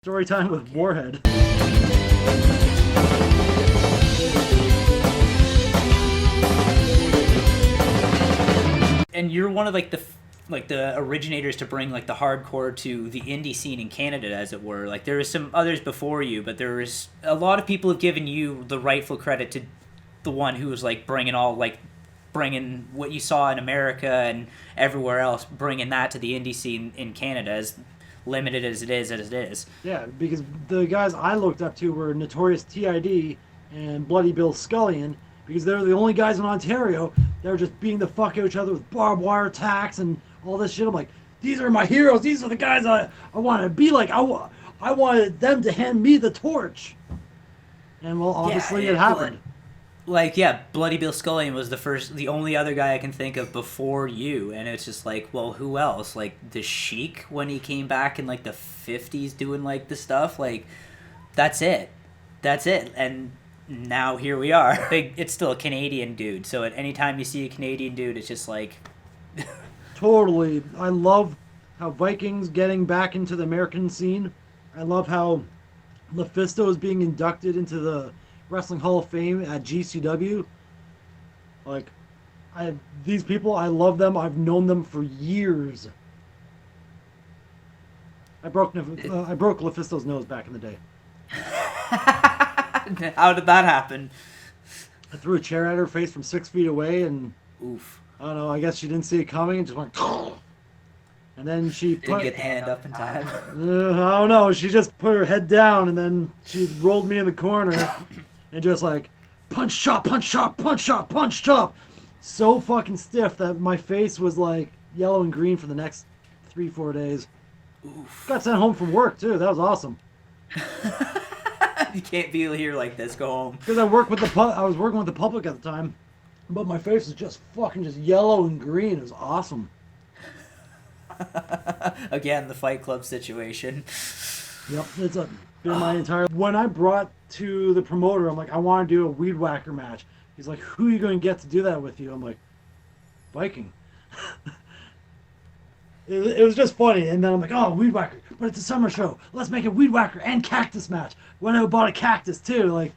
Story time with Warhed. And you're one of the originators to bring like the hardcore to the indie scene in Canada, as it were. Like there was some others before you, but there was a lot of people have given you the rightful credit to the one who was like bringing what you saw in America and everywhere else, bringing that to the indie scene in Canada, as limited as it is. Yeah, because the guys I looked up to were Notorious TID and Bloody Bill Scullion, because they're the only guys in Ontario that were just beating the fuck out of each other with barbed wire attacks and all this shit. I'm like, these are my heroes. These are the guys I want to be like. I wanted them to hand me the torch. And well, obviously it happened. Bloody Bill Scullion was the only other guy I can think of before you, and it's just like, well, who else? Like the Sheik when he came back in like the 50s doing like the stuff, like that's it, and now here we are. It's still a Canadian dude, so at any time you see a Canadian dude, it's just like Totally. I love how Vikings getting back into the American scene. I love how Lufisto is being inducted into the Wrestling Hall of Fame at GCW. Like, these people, I love them. I've known them for years. I broke Lufisto's nose back in the day. How did that happen? I threw a chair at her face from 6 feet away, and Oof. I don't know. I guess she didn't see it coming and just went. And then she Didn't get the hand up in time. I don't know. She just put her head down, and then she rolled me in the corner, and just like punch chop, punch chop, punch chop, punch chop. So fucking stiff that my face was like yellow and green for the next 3-4 days. Oof. Got sent home from work too. That was awesome. You can't be here like this. Go home. Because I was working with the public at the time, but my face was just fucking just yellow and green. It was awesome. Again, the Fight Club situation. Yep, it's been my entire. When I brought to the promoter, I'm like, I want to do a weed whacker match. He's like, who are you going to get to do that with you? I'm like, Viking. It was just funny, and then I'm like, oh, weed whacker, but it's a summer show. Let's make a weed whacker and cactus match. Went out and bought a cactus too. Like,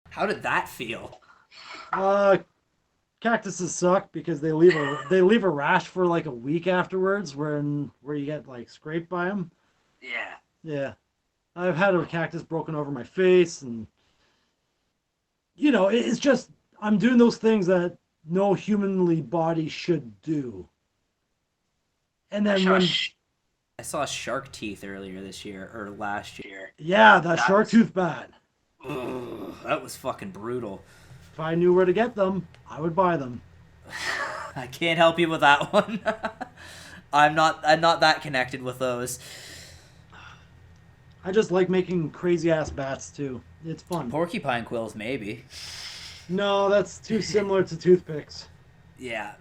how did that feel? Cactuses suck because they leave a rash for like a week afterwards, where you get like scraped by them. Yeah. Yeah, I've had a cactus broken over my face, and it's just I'm doing those things that no humanly body should do. And then I saw shark teeth earlier this year or last year. Yeah, that shark tooth bat. Ugh, that was fucking brutal. If I knew where to get them, I would buy them. I can't help you with that one. I'm not that connected with those. I just like making crazy ass bats too. It's fun. Porcupine quills, maybe. No, that's too similar to toothpicks. Yeah,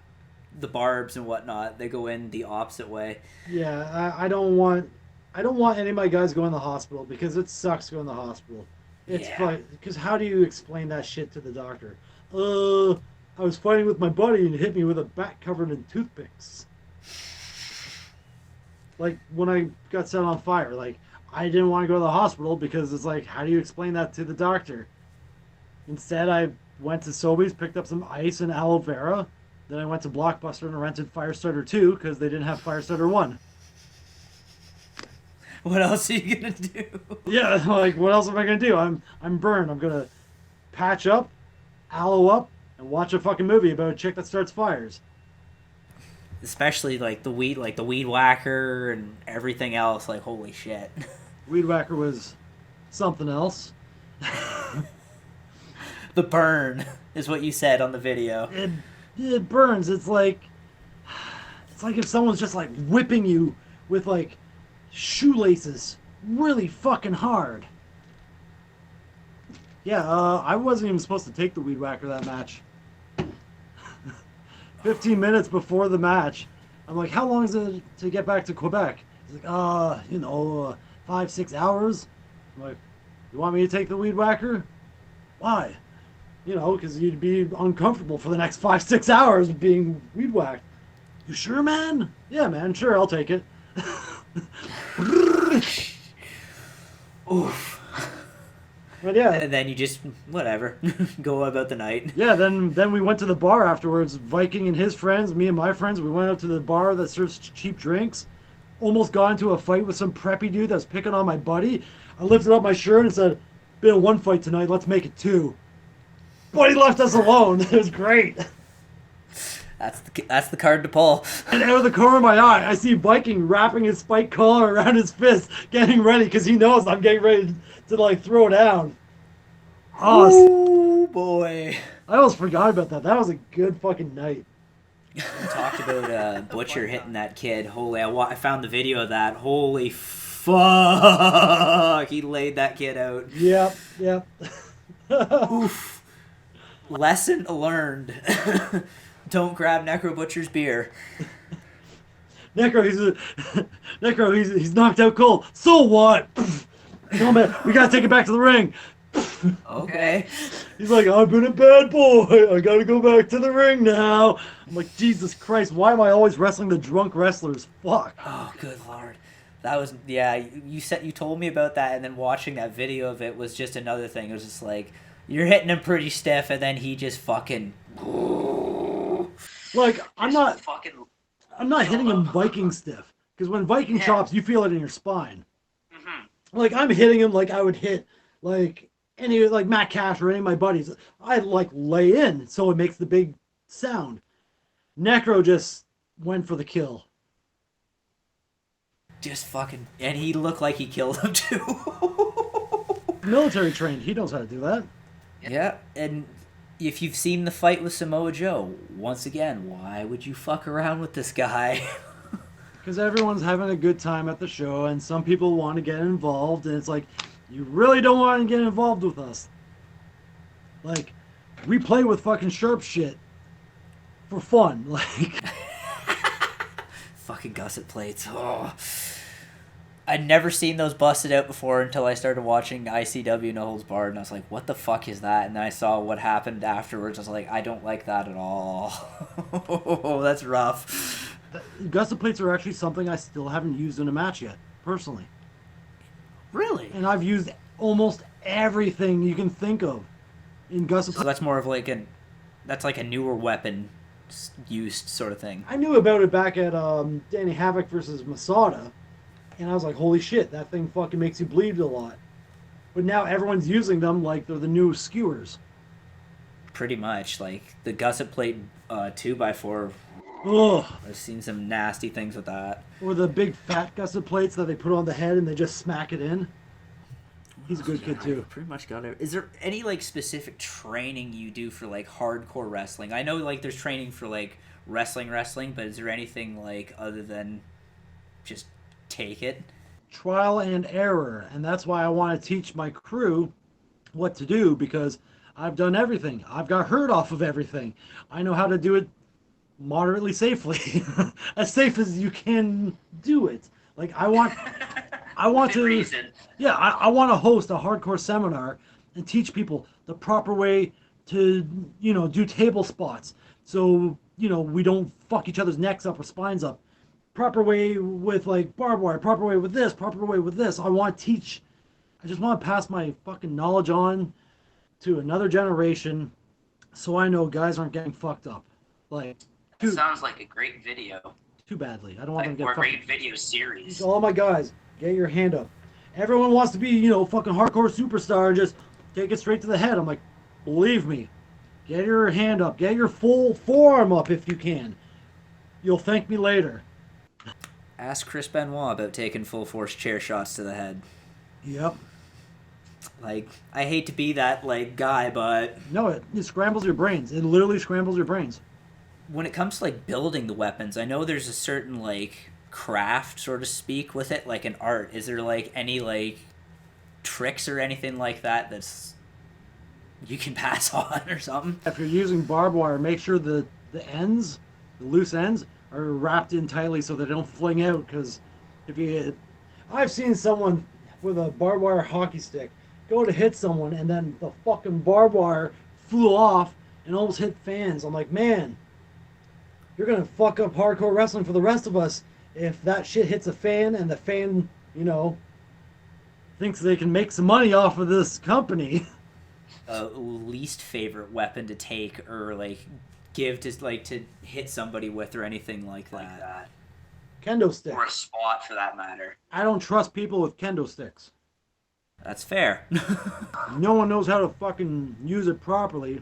the barbs and whatnot, they go in the opposite way. Yeah, I don't want any of my guys going to the hospital because it sucks going to the hospital. It's fun because how do you explain that shit to the doctor? I was fighting with my buddy and he hit me with a bat covered in toothpicks. Like when I got set on fire, like I didn't want to go to the hospital because it's like, how do you explain that to the doctor? Instead, I went to Sobeys, picked up some ice and aloe vera. Then I went to Blockbuster and rented Firestarter 2 because they didn't have Firestarter 1. What else are you gonna do? Yeah, like what else am I gonna do? I'm burned. I'm gonna patch up, aloe up, and watch a fucking movie about a chick that starts fires. Especially like the weed whacker and everything else. Like holy shit. Weed whacker was something else. The burn is what you said on the video. It burns. It's like if someone's just like whipping you with like shoelaces really fucking hard. Yeah, I wasn't even supposed to take the weed whacker that match. 15 minutes before the match, I'm like, how long is it to get back to Quebec? He's like, 5-6 hours. I'm like, you want me to take the weed whacker? Why? Because you'd be uncomfortable for the next 5-6 hours of being weed whacked. You sure, man? Yeah, man, sure, I'll take it. Oof. But yeah, And then you just whatever go about the night. yeah. Then we went to the bar afterwards. Viking and his friends, me and my friends, we went up to the bar that serves cheap drinks. Almost got into a fight with some preppy dude that was picking on my buddy. I lifted up my shirt and said, "Been in one fight tonight. Let's make it two." But he left us alone. It was great. That's the card to pull. And out of the corner of my eye, I see Viking wrapping his spike collar around his fist, getting ready because he knows I'm getting ready to like throw down. Oh boy. I almost forgot about that. That was a good fucking night. We talked about Butcher hitting that kid. Holy, I found the video of that. Holy fuck! He laid that kid out. Yep, yep. Oof. Lesson learned. Don't grab Necro Butcher's beer. Necro, he's knocked out cold. So what? No man, we gotta take it back to the ring. Okay. He's like, I've been a bad boy. I gotta go back to the ring now. I'm like, Jesus Christ, why am I always wrestling the drunk wrestlers? Fuck. Oh, good lord. That was yeah. You told me about that, and then watching that video of it was just another thing. It was just like you're hitting him pretty stiff, and then he just fucking. Like I'm not hitting him Viking stiff because when Viking chops, you feel it in your spine. Mm-hmm. Like I'm hitting him like I would hit like any like Matt Cash or any of my buddies. I like lay in so it makes the big sound. Necro just went for the kill. Just fucking, and he looked like he killed him too. Military trained, he knows how to do that. Yeah, and if you've seen the fight with Samoa Joe, once again, why would you fuck around with this guy? Because everyone's having a good time at the show, and some people want to get involved, and it's like, you really don't want to get involved with us. Like, we play with fucking sharp shit for fun. Like, fucking gusset plates. Oh. I'd never seen those busted out before until I started watching ICW No Holds Barred, and I was like, what the fuck is that? And then I saw what happened afterwards. I was like, I don't like that at all. Oh, that's rough. Gusset plates are actually something I still haven't used in a match yet, personally. Really? And I've used almost everything you can think of in gusset plates. So that's more of like that's like a newer weapon used sort of thing. I knew about it back at Danny Havoc versus Masada, and I was like, holy shit, that thing fucking makes you bleed a lot. But now everyone's using them like they're the new skewers. Pretty much. Like the gusset plate 2x4. Ugh. I've seen some nasty things with that. Or the big fat gusset plates that they put on the head and they just smack it in. He's a good kid too. Pretty much got it. Is there any like specific training you do for like hardcore wrestling? I know like there's training for like wrestling, but is there anything like other than just take it? Trial and error, and that's why I want to teach my crew what to do, because I've done everything. I've got hurt off of everything. I know how to do it moderately safely. As safe as you can do it. Like I want to reason. Yeah, I want to host a hardcore seminar and teach people the proper way to, do table spots. So, we don't fuck each other's necks up or spines up. Proper way with like barbed wire, proper way with this, proper way with this. I just want to pass my fucking knowledge on to another generation so I know guys aren't getting fucked up. Like, That sounds like a great video. too badly. I don't want them to Or get a great fucked. video series. All my guys, get your hand up. Everyone wants to be, fucking hardcore superstar, just take it straight to the head. I'm like, believe me, get your hand up, get your full forearm up if you can. You'll thank me later. Ask Chris Benoit about taking full force chair shots to the head. Yep. Like, I hate to be that like guy, but No, it scrambles your brains. It literally scrambles your brains. when it comes to like building the weapons, I know there's a certain like craft, so to speak, with it, like an art. Is there like any like tricks or anything like that that's you can pass on or something? If you're using barbed wire, make sure the ends, the loose ends, are wrapped in tightly so they don't fling out. Because I've seen someone with a barbed wire hockey stick go to hit someone and then the fucking barbed wire flew off and almost hit fans. I'm like, man, you're gonna fuck up hardcore wrestling for the rest of us if that shit hits a fan and the fan, thing thinks they can make some money off of this company. Least favorite weapon to take or like give to like to hit somebody with or anything like that. Kendo stick. Or a spot for that matter. I don't trust people with kendo sticks. That's fair. No one knows how to fucking use it properly.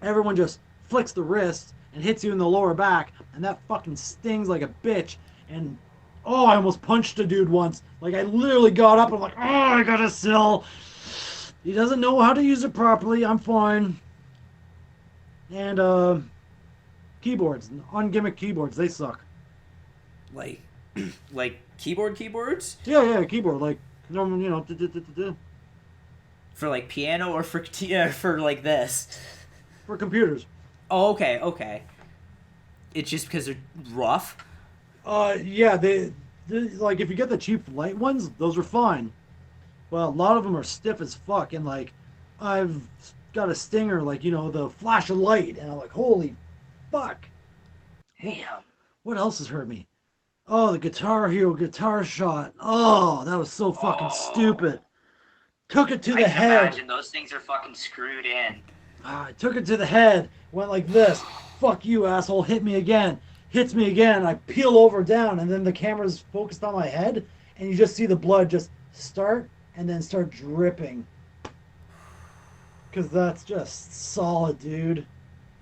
Everyone just flicks the wrist and hits you in the lower back, and that fucking stings like a bitch. And oh, I almost punched a dude once. Like I literally got up and I'm like, oh, I got a sill. He doesn't know how to use it properly. I'm fine. And keyboards, ungimmick keyboards, they suck. like like keyboards? Yeah, keyboard like normal, For like piano or for like this? for computers. Oh, okay. It's just because they're rough? Yeah, they like if you get the cheap light ones, those are fine. Well, a lot of them are stiff as fuck, and like I've got a stinger, like the flash of light, and I'm like, holy fuck. Damn. What else has hurt me? Oh, the Guitar Hero guitar shot. Oh, that was so fucking stupid. Took it to I the can head. imagine those things are fucking screwed in. I took it to the head. Went like this. Fuck you, asshole. Hit me again. Hits me again. I peel over down, and then the camera's focused on my head, and you just see the blood just start and then start dripping. Because that's just solid, dude.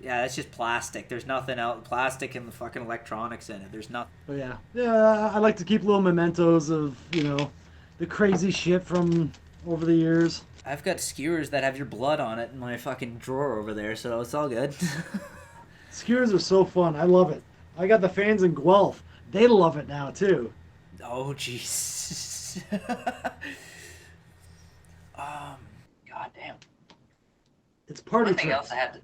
Yeah, that's just plastic. There's nothing else. Plastic and the fucking electronics in it. There's nothing. But yeah, I like to keep little mementos of, the crazy shit from over the years. I've got skewers that have your blood on it in my fucking drawer over there, so it's all good. Skewers are so fun. I love it. I got the fans in Guelph. They love it now, too. Oh, jeez. God damn. It's party One thing tricks. else I had to.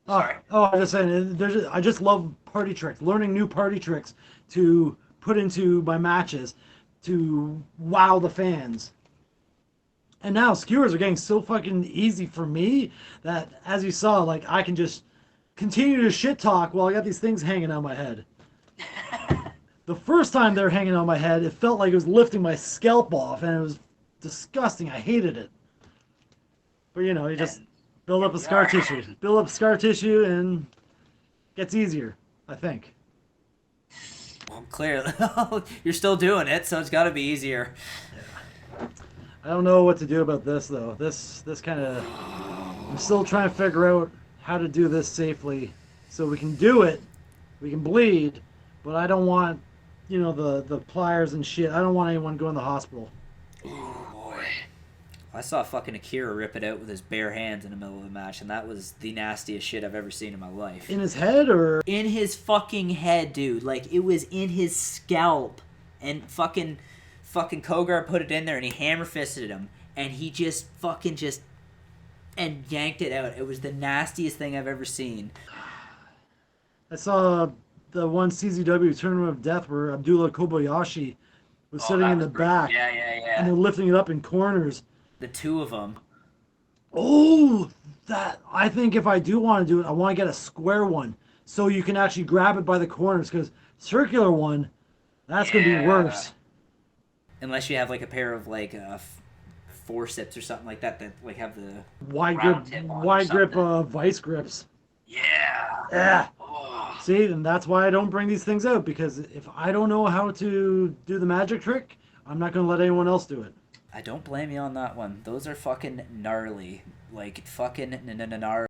Oh, Sorry. I was just saying, I just love party tricks. Learning new party tricks to put into my matches to wow the fans. And now skewers are getting so fucking easy for me that, as you saw, like I can just continue to shit talk while I got these things hanging on my head. The first time they were hanging on my head, it felt like it was lifting my scalp off, and it was disgusting. I hated it. But you just build up a scar tissue. Build up scar tissue, and it gets easier, I think. Well, clearly. You're still doing it, so it's got to be easier. I don't know what to do about this though. This kind of, I'm still trying to figure out how to do this safely, so we can do it. We can bleed, but I don't want, the pliers and shit. I don't want anyone going to the hospital. Oh boy. I saw fucking Akira rip it out with his bare hands in the middle of the match, and that was the nastiest shit I've ever seen in my life. In his head or? In his fucking head, dude. Like, it was in his scalp. And fucking Kogar put it in there, and he hammer fisted him. And he just and yanked it out. It was the nastiest thing I've ever seen. I saw the one CZW Tournament of Death where Abdullah Kobayashi was sitting in the back. Yeah. And they're lifting it up in corners. The two of them. Oh, I think if I do want to do it, I want to get a square one so you can actually grab it by the corners, because circular one, that's going to be worse. Unless you have like a pair of like forceps or something like that like have the wide round tip on or grip something. vice grips. Yeah. Yeah. Oh. See, and that's why I don't bring these things out, because if I don't know how to do the magic trick, I'm not going to let anyone else do it. I don't blame you on that one. Those are fucking gnarly. Like fucking gnarly.